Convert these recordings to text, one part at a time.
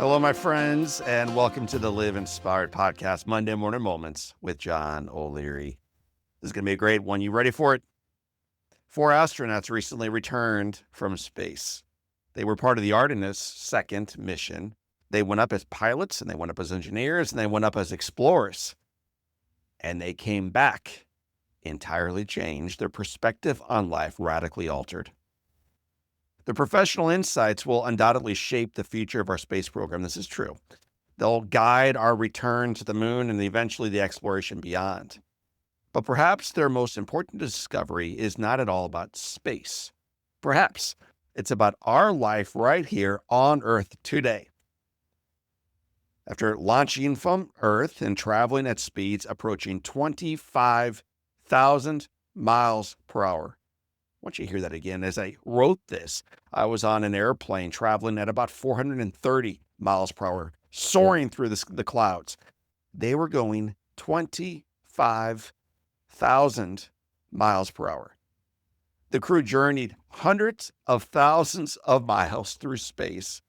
Hello, my friends, and welcome to the Live Inspired Podcast, Monday Morning Moments with John O'Leary. This is going to be a great one. You ready for it? 4 astronauts recently returned from space. They were part of the Artemis II mission. They went up as pilots, and they went up as engineers, and they went up as explorers. And they came back entirely changed, their perspective on life radically altered. The professional insights will undoubtedly shape the future of our space program. This is true. They'll guide our return to the moon and eventually the exploration beyond. But perhaps their most important discovery is not at all about space. Perhaps it's about our life right here on Earth today. After launching from Earth and traveling at speeds approaching 25,000 miles per hour, I want you to hear that again. As I wrote this, I was on an airplane traveling at about 430 miles per hour, soaring through the clouds. They were going 25,000 miles per hour. The crew journeyed hundreds of thousands of miles through space.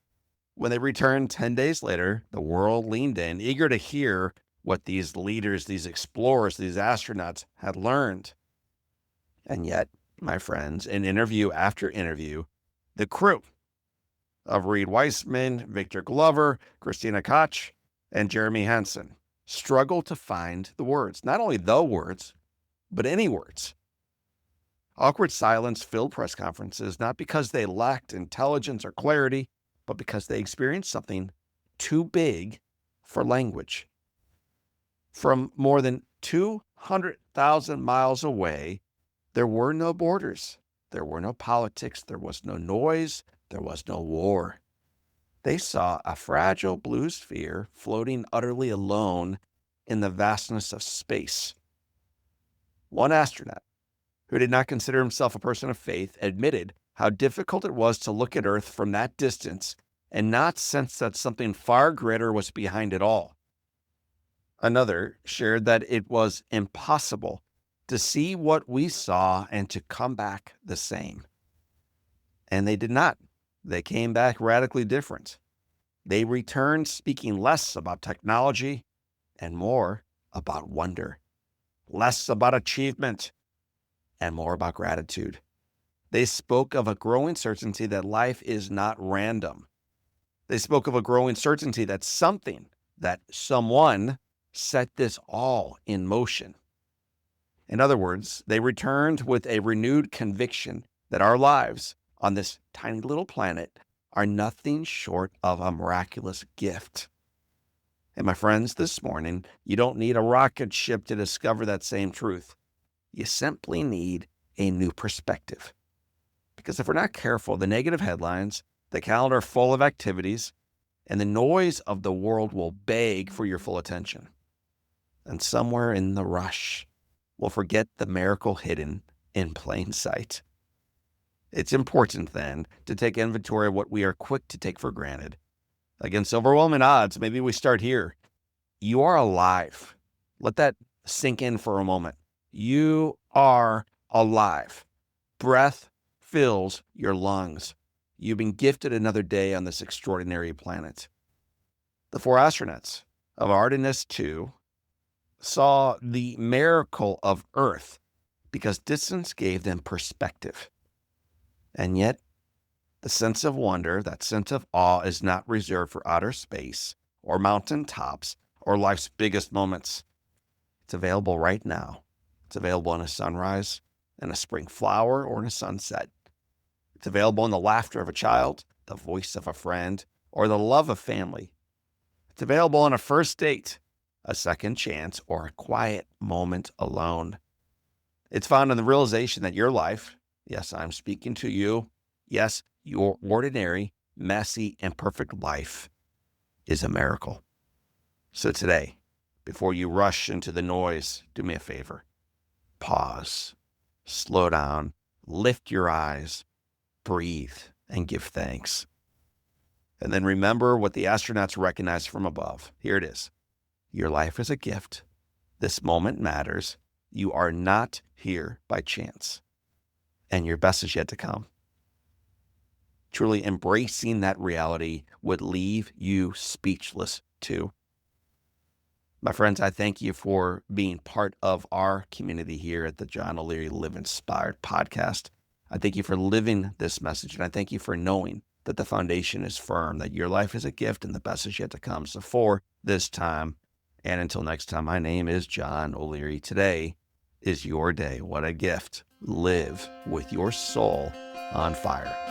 When they returned 10 days later, the world leaned in, eager to hear what these leaders, these explorers, these astronauts had learned. And yet, my friends, in interview after interview, the crew of Reid Wiseman, Victor Glover, Christina Koch, and Jeremy Hansen struggled to find the words. Not only the words, but any words. Awkward silence filled press conferences, not because they lacked intelligence or clarity, but because they experienced something too big for language. From more than 200,000 miles away, there were no borders. There were no politics. There was no noise. There was no war. They saw a fragile blue sphere floating utterly alone in the vastness of space. One astronaut, who did not consider himself a person of faith, admitted how difficult it was to look at Earth from that distance and not sense that something far greater was behind it all. Another shared that it was impossible to see what we saw and to come back the same. And they did not. They came back radically different. They returned speaking less about technology and more about wonder, less about achievement and more about gratitude. They spoke of a growing certainty that life is not random. They spoke of a growing certainty that someone set this all in motion. In other words, they returned with a renewed conviction that our lives on this tiny little planet are nothing short of a miraculous gift. And my friends, this morning, you don't need a rocket ship to discover that same truth. You simply need a new perspective. Because if we're not careful, the negative headlines, the calendar full of activities, and the noise of the world will beg for your full attention. And somewhere in the rush, we'll forget the miracle hidden in plain sight. It's important, then, to take inventory of what we are quick to take for granted. Against overwhelming odds, maybe we start here. You are alive. Let that sink in for a moment. You are alive. Breath fills your lungs. You've been gifted another day on this extraordinary planet. The 4 astronauts of Artemis II saw the miracle of Earth because distance gave them perspective. And yet, the sense of wonder, that sense of awe, is not reserved for outer space or mountain tops or life's biggest moments. It's available right now. It's available in a sunrise, in a spring flower, or in a sunset. It's available in the laughter of a child, the voice of a friend, or the love of family. It's available on a first date, a second chance, or a quiet moment alone. It's found in the realization that your life, yes, I'm speaking to you, yes, your ordinary, messy, and perfect life is a miracle. So today, before you rush into the noise, do me a favor. Pause, slow down, lift your eyes, breathe, and give thanks. And then remember what the astronauts recognized from above. Here it is. Your life is a gift. This moment matters. You are not here by chance. And your best is yet to come. Truly embracing that reality would leave you speechless too. My friends, I thank you for being part of our community here at the John O'Leary Live Inspired podcast. I thank you for living this message, and I thank you for knowing that the foundation is firm, that your life is a gift and the best is yet to come. So for this time, and until next time, my name is John O'Leary. Today is your day. What a gift. Live with your soul on fire.